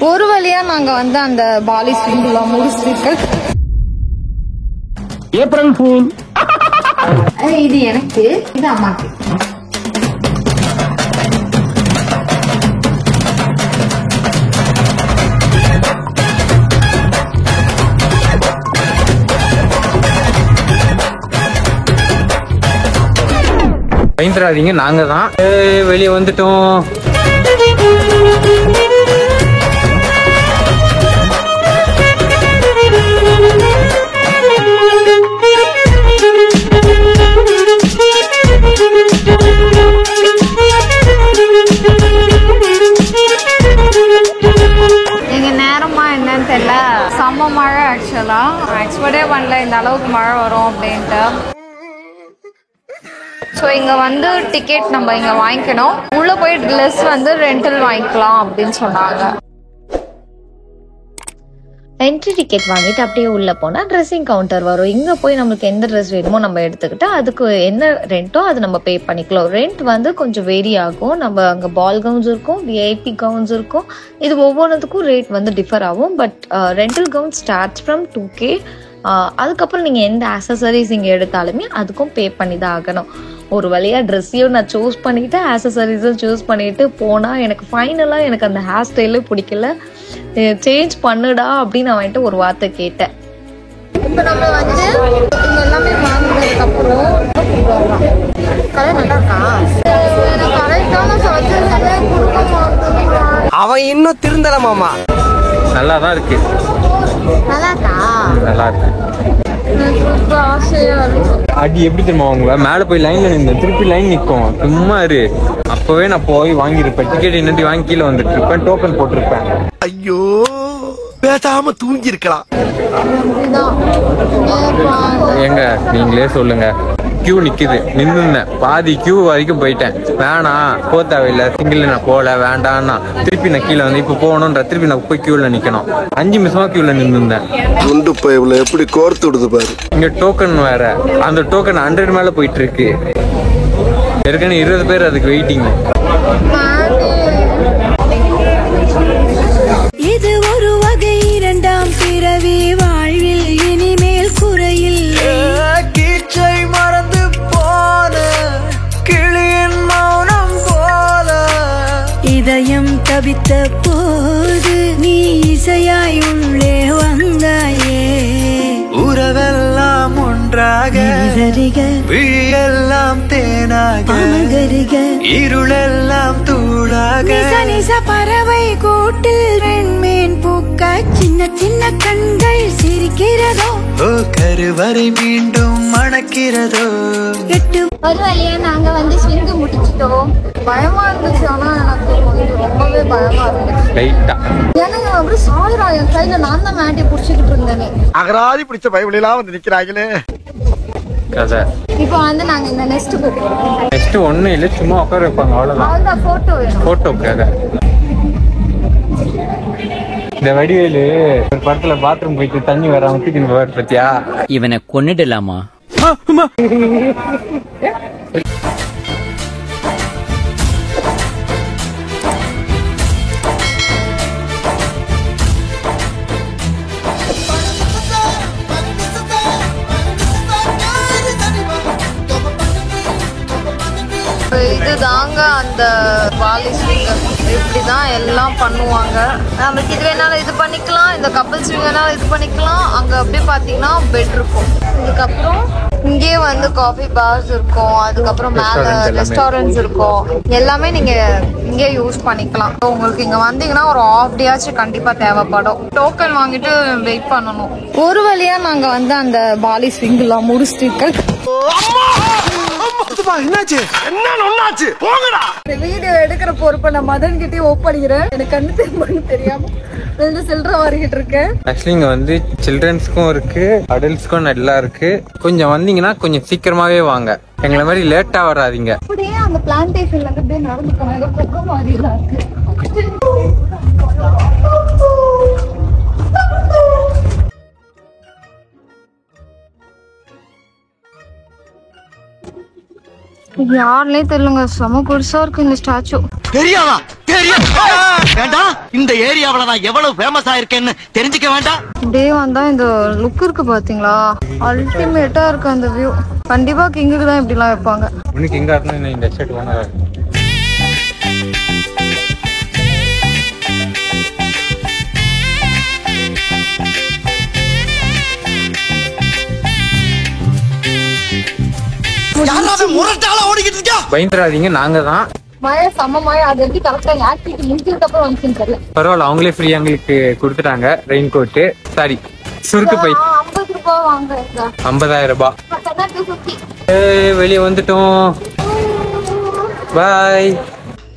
ஒரு வழியா நாங்க வந்து அந்த பாலி ஸ்விங்ல முடிச்சிருக்கோம். April fool. இது எனக்கு, இது அம்மாக்கு. பயந்துடாதீங்க, நாங்க தான் வெளியே வந்துட்டோம். எங்க நேரமா என்னன்னு தெரியல, செம்ம மழை. ஆக்சுவலா எக்ஸ்பெக்டே பண்ணல இந்த அளவுக்கு மழை வரும் அப்படின்ட்டு. ஸோ இங்கே வந்து டிக்கெட் நம்ம இங்கே வாங்கிக்கணும். உள்ளே போய் ட்ரெஸ் வந்து ரெண்டல் வாங்கிக்கலாம் அப்படின்னு சொன்னாங்க. என்ட்ரி டிக்கெட் வாங்கிட்டு அப்படியே உள்ளே போனால் ட்ரெஸ்ஸிங் கவுண்டர் வரும். இங்கே போய் நம்மளுக்கு எந்த ட்ரெஸ் வேணுமோ நம்ம எடுத்துக்கிட்டு அதுக்கு என்ன ரெண்ட்டோ அது நம்ம பே பண்ணிக்கலாம். ரெண்ட் வந்து கொஞ்சம் வேரி ஆகும். நம்ம அங்கே பால் கவுன்ஸ் இருக்கும், விஐபி கவுன்ஸ் இருக்கும். இது ஒவ்வொன்றுத்துக்கும் ரேட் வந்து டிஃபர் ஆகும். But rental gown starts from 2K. அதுக்கப்புறம் நீங்கள் எந்த ஆக்சசரிஸ் இங்கே எடுத்தாலுமே அதுக்கும் பே பண்ணி தான் ஆகணும். ஒரு வழியாக ட்ரெஸ்ஸையும் நான் சூஸ் பண்ணிவிட்டு ஆக்சசரிஸும் சூஸ் பண்ணிவிட்டு போனால் எனக்கு ஃபைனலாக எனக்கு அந்த ஹேர் ஸ்டைலே பிடிக்கல. சேஞ்ச் பண்ணுடா அப்படின்னு நான் வந்துட்டு ஒரு வார்த்தை கேட்டேன். இப்போ நம்ம வந்து இங்கே எல்லாமே வாங்கினதுக்கப்புறம் கலர் நல்லா இருக்கா, கரெக்டான சஜஷனே கொடுக்க மாட்டேங்கிறான். அவன் இன்னும் திருந்தலமாமா. நல்லா தான் இருக்கு. நல்லா இருக்கா? நல்லா இருக்கு. ஆசையா இருக்கு. அடி எப்படி தெரியுமா வாங்குவ? மேலே போய் லைன்ல நின்று திருப்பி லைன் நிற்கும். சும்மா இரு. அப்பவே நான் போய் வாங்கியிருப்பேன். டிக்கெட் என்னட்டி வாங்கி கீழே வந்துட்டு இருப்பேன். டோக்கன் போட்டிருப்பேன். ஐயோ, பேசாம தூங்கி இருக்கலாம். ஏங்க நீங்களே சொல்லுங்க. கியூ நிக்குது, நின்றுந்தேன். பாதி கியூ வரைக்கும் போயிட்டேன். வேணாம் போக தேவையில்லை, சிங்கிள் நான் போகல வேண்டாம்னா திருப்பி நான் கீழே வந்து இப்போ போகணுன்ற திருப்பி நான் போய் கியூவில் நிற்கணும். 5 நிமிஷமா கியூவில் நின்றுந்தேன். குண்டு பைப்ல எப்படி கோர்த்து விடுது பாரு. இங்க டோக்கன் வேற. அந்த டோக்கன் 100 மேல போயிட்டு இருக்கு. ஏற்கனவே 20 பேர் அதுக்கு வெயிட்டிங். இது ஒரு வகை இரண்டாம் பிறவி வாழ்வில் இனிமேல் குறையில் கீச்சை மறந்து போன கிளியின் மௌனம் போல இதயம் தவித்த போது நீ இசையாய் உள்ளே வந்தாயே. உறவெல்லாம் ஒன்றாக விழியெல்லாம் தேனாக இருளெல்லாம் தூளாக நிச பறவை கூட்டில் வெண்மீன் பூக்க சின்ன சின்ன கண்கள் சிரிக்கிறதோ. ஓ கருவறை மீண்டும் மணக்கிறதோ. ஒரு வழியா நாங்க வந்து ஸ்விங்கு முடிச்சிட்டோம். பயமா இருந்துச்சு, ஆனா எனக்கு ரொம்பவே பயமா இருந்துச்சு. லைட்டா எனக்கு அப்படி சாகுறா என் கையில. நான் தான் மேட்டி புடிச்சுக்கிட்டு இருந்தேனே. அகராதி பிடிச்ச பைபிளெல்லாம் வந்து நிக்கிறாங்களே. கதை. இப்போ வந்து நாங்க இந்த நெக்ஸ்ட் போறோம். நெக்ஸ்ட் ஒன்னும் இல்லை, சும்மா உட்கார வைப்பாங்க அவ்வளவுதான். அவ்வளவுதான். போட்டோ வேணும். போட்டோக்காக. இந்த வடிவேலு ஒரு படத்துல பாத்ரூம் போயிட்டு தண்ணி வராம தூக்கின்னு போவார் பத்தியா? இவனை கொன்னுடலாமா? இதுதாங்க அந்த பாலி ஸ்விங். இப்படிதான் எல்லாம் பண்ணுவாங்க. நம்மளுக்கு இது வேணாலும் இது பண்ணிக்கலாம், இந்த கப்பல் ஸ்விங் வேணாலும் இது பண்ணிக்கலாம். அங்க அப்படியே பாத்தீங்கன்னா பெட் இருக்கும். இதுக்கப்புறம் இங்கே வந்து காஃபி பார்ஸ் இருக்கும். அதுக்கப்புறம் மேல ரெஸ்டாரண்ட்ஸ் இருக்கும். எல்லாமே நீங்க இங்கே யூஸ் பண்ணிக்கலாம். உங்களுக்கு இங்க வந்தீங்கன்னா ஒரு ஆஃப் டேயாச்சும் கண்டிப்பா தேவைப்படும். டோக்கன் வாங்கிட்டு வெயிட் பண்ணணும். ஒரு வழியா நாங்க வந்து அந்த பாலி ஸ்விங் எல்லாம் முடிச்சுட்டு என்னாச்சு? என்ன ஒண்ணாச்சு? போங்கடா. வீடியோ எடுக்கிற பொறுப்பை நான் மதன் கிட்டே ஒப்படைக்கிறேன். எனக்கு கண்ணு தெரியுமான்னு தெரியாம சில்லற வாரிக்கிட்டு இருக்கேன். ஆக்சுவலி இங்க வந்து சில்ட்ரன்ஸ்க்கும் இருக்கு, அடல்ட்ஸ்க்கும் நல்லா இருக்கு. கொஞ்சம் வந்தீங்கன்னா கொஞ்சம் சீக்கிரமாவே வாங்க. எங்களை மாதிரி லேட்டா வராதீங்க. அப்படியே அந்த பிளான்டேஷன்ல இருந்து அப்படியே நடந்து போனாங்க. பக்கம் மாதிரி எல்லாம் இருக்கு. இது யாருன்னே தெரியலங்க. செம பெருசா இருக்கு இந்த ஸ்டாச்சு. தெரியாதா? வேண்டாம், இந்த ஏரியாவுல நான் எவ்வளவு ஃபேமஸ் ஆயிருக்கேன்னு தெரிஞ்சுக்க வேண்டாம். டே வந்தா இந்த லுக் இருக்கு பாத்தீங்களா, அல்டிமேட்டா இருக்கு அந்த வியூ. கண்டிப்பா கிங்குக்கு தான் இப்படி எல்லாம் வைப்பாங்க. உனக்கு எங்க இருந்தா இந்த ஷர்ட் வேணா. பயந்துடாதீங்க, நாங்க தான். மழை செம்ம மழை. அது எப்படி கரெக்டா ஆக்டிவிட்டி முடிஞ்சதுக்கு அப்புறம் வந்துச்சுன்னு தெரியல. பரவாயில்ல, அவங்களே ஃப்ரீயா எங்களுக்கு கொடுத்துட்டாங்க ரெயின் கோட்டு. சாரி, சுருக்கு பை. 50 ரூபாய் வாங்க. 50,000 ரூபாய். வெளியே வந்துட்டோம். பாய்.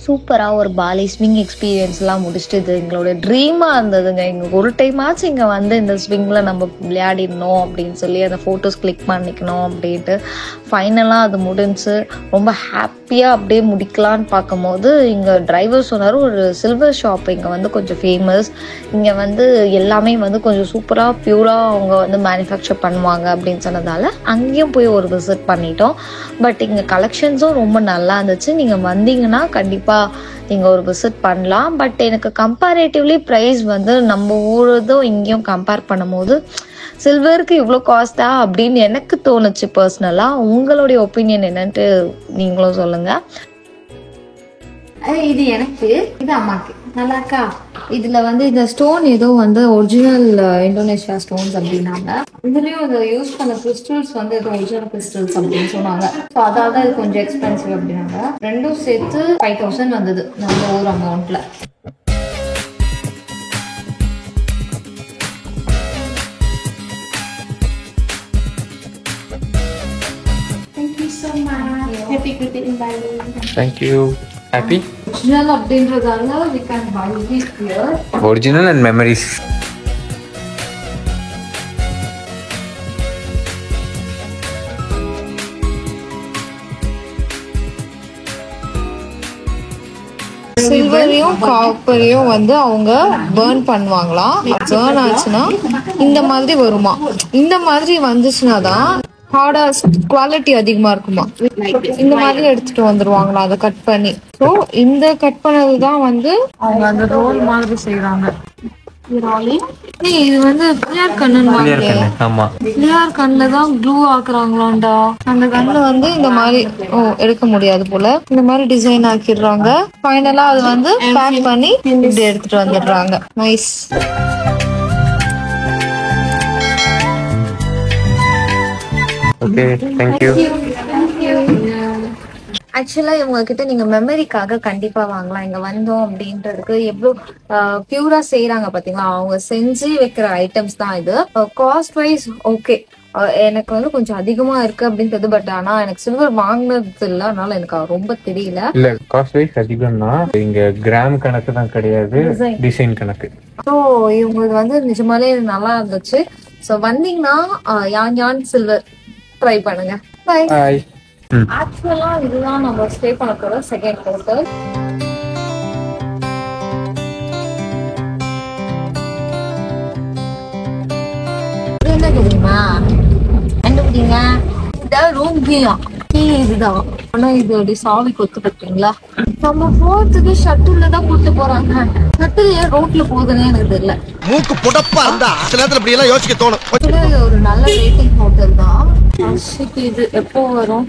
சூப்பராக ஒரு பாலி ஸ்விங் எக்ஸ்பீரியன்ஸ்லாம் முடிச்சுட்டு இது எங்களோட ட்ரீமாக இருந்ததுங்க. எங்கள் ஒரு டைம் ஆச்சு இங்கே வந்து இந்த ஸ்விங்கில் நம்ம விளையாடிடணும் அப்படின்னு சொல்லி அந்த ஃபோட்டோஸ் கிளிக் பண்ணிக்கணும் அப்படின்ட்டு ஃபைனலாக அது முடிஞ்சு ரொம்ப ஹாப்பியாக அப்படியே முடிக்கலான்னு பார்க்கும்போது இங்கே டிரைவர் சொன்னார் ஒரு சில்வர் ஷாப் இங்கே வந்து கொஞ்சம் ஃபேமஸ், இங்கே வந்து எல்லாமே வந்து கொஞ்சம் சூப்பராக ப்யூராக அவங்க வந்து மேனுஃபேக்சர் பண்ணுவாங்க அப்படின்னு சொன்னதால அங்கேயும் போய் ஒரு விசிட் பண்ணிட்டோம். பட் இங்கே கலெக்ஷன்ஸும் ரொம்ப நல்லா இருந்துச்சு. நீங்கள் வந்தீங்கன்னா கண்டிப்பாக நீங்க ஒரு விசிட் பண்ணலாம். பட் எனக்கு கம்பேரேட்டிவ்லி ப்ரைஸ் வந்து நம்ம ஊரதும் இங்கேயும் கம்பேர் பண்ணும்போது சில்வருக்கு இவ்வளோ காஸ்டா அப்படின்னு எனக்கு தோணுச்சு பர்சனலா. உங்களுடைய ஒப்பீனியன் என்னன்ட்டு நீங்களும் சொல்லுங்க. இது எனக்கு, இது அம்மாக்கு. நல்லா இருக்கா? இதுல வந்து இந்த ஸ்டோன் ஏதோ வந்து ஒரிஜினல் இந்தோனேஷியா ஸ்டோன்ஸ் அப்படின்னாங்க. இதுலயும் இதை யூஸ் பண்ண கிறிஸ்டல்ஸ் வந்து ஏதோ ஒரிஜினல் கிறிஸ்டல்ஸ் அப்படின்னு சொன்னாங்க. ஸோ அதாவது இது கொஞ்சம் எக்ஸ்பென்சிவ் அப்படின்னாங்க. ரெண்டும் சேர்த்து 5,000 வந்தது நம்ம ஊர் அமௌண்ட்ல. தேங்க்யூ. ஹாப்பி ஒரிஜினல் அப்படின்றதால we can buy it here. Original and memories. சில்வரையும் காப்பரையும் வந்து அவங்க பர்ன் பண்ணுவாங்களாம். பர்ன் ஆச்சுன்னா இந்த மாதிரி வருமா. இந்த மாதிரி வந்துச்சுன்னா தான் ஹார்டா குவாலிட்டி அதிகமா இருக்குமா. இந்த மாதிரி எடுத்துட்டு வந்துருவாங்களா அதை கட் பண்ணி. ஸோ இந்த கட் பண்ணதுதான் வந்து அவங்க அந்த ரோல் மாதிரி செய்யறாங்க. இது வந்து பிள்ளையார் கண்ணு. ஆமா, பிள்ளையார் கண்ணுல தான் க்ளூ ஆக்குறாங்களாண்டா. அந்த கண்ணு வந்து இந்த மாதிரி எடுக்க முடியாது போல, இந்த மாதிரி டிசைன் ஆக்கிடுறாங்க. ஃபைனலா அது வந்து பேக் பண்ணி இப்படி எடுத்துட்டு வந்துடுறாங்க. நைஸ். Okay, thank you. ஆக்சுவலா இவங்க கிட்ட நீங்க மெமரிக்காக கண்டிப்பா வாங்கலாம். இங்க வந்தோம் அப்படின்றதுக்கு எவ்வளவு பியூரா செய்யறாங்க பாத்தீங்களா. அவங்க செஞ்சு வைக்கிற ஐட்டம்ஸ் தான் இது. காஸ்ட் வைஸ் ஓகே, எனக்கு வந்து கொஞ்சம் அதிகமா இருக்கு அப்படின்றது. பட் ஆனா எனக்கு சில்வர் வாங்கினது இல்ல, அதனால எனக்கு ரொம்ப தெரியல. இல்ல, காஸ்ட் வைஸ் அதிகம்னா இங்க கிராம் கணக்கு தான் கிடையாது, டிசைன் கணக்கு. ஸோ இவங்க வந்து நிஜமாலே நல்லா இருந்துச்சு. ஸோ வந்தீங்கன்னா யான் சில்வர் ட்ரை பண்ணுங்க. பாய். ஆக்சுவலா இதுதான் நம்ம ஸ்டே பண்ண போற செகண்ட் ஹோட்டல். என்ன தெரியுமா கண்டுபிடிங்க, இதான் ரூம் இதுதான். ஆனா இது அப்படி சாவி கொத்து பார்த்தீங்களா. நம்ம போறதுக்கு ஷட்டில்ல தான் கூட்டு போறாங்க. ஷட்டில் ஏன் ரோட்ல போகுதுன்னு எனக்கு தெரியல. மூக்கு புடப்பா இருந்தா சில நேரத்துல இப்படி எல்லாம் யோசிக்க தோணும். ஒரு நல்ல ரேட்டிங் ஹோட்டல் தான். இது எப்போ வரும்?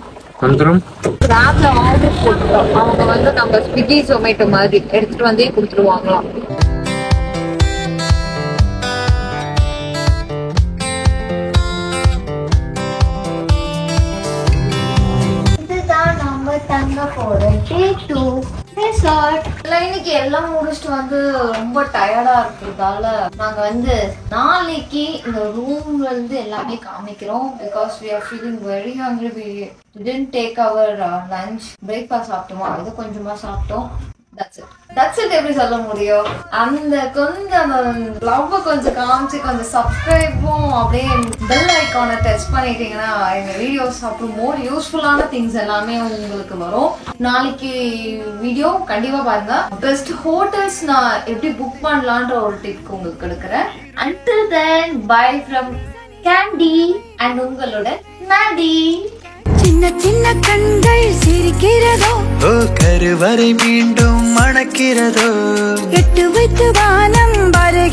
கிராப்ல ஆர்டர் போட்டுருவோம். அவங்க வந்து நம்ம ஸ்விக்கி ஜொமேட்டோ மாதிரி எடுத்துட்டு வந்தே கொடுத்துருவாங்களாம். இதுதான் நம்ம தங்க போற டே2 ரெசார்ட். இன்னைக்கு எல்லாம் முடிச்சுட்டு வந்து ரொம்ப டயர்டா இருக்கிறதால நாங்க வந்து நாளைக்கு இந்த ரூம்ல இருந்து எல்லாமே காமிக்கிறோம். Because we are feeling very hungry. We didn't take our lunch. breakfast சாப்பிட்டோமா, இது கொஞ்சமா சாப்பிட்டோம். That's it. எப்படி சொல்ல முடியும். அந்த கொஞ்சம் லவ் கொஞ்சம் காமிச்சு கொஞ்சம் சப்ஸ்கிரைபும் அப்படியே பெல் ஐக்கானை டச் பண்ணிட்டீங்கன்னா எங்க வீடியோஸ் அப்புறம் மோர் யூஸ்ஃபுல்லான திங்ஸ் எல்லாமே உங்களுக்கு வரும். நாளைக்கு வீடியோ கண்டிப்பா பாருங்க. பெஸ்ட் ஹோட்டல்ஸ் நான் எப்படி புக் பண்ணலான்ற ஒரு டிப் உங்களுக்கு கொடுக்குறேன். Until then, bye from Candy and உங்களோட Maddie. சின்ன சின்ன கண்கள் சிரிக்கிறதோ கருவறை மீண்டும் மணக்கிறதோ எட்டு வைத்து வானம் வரை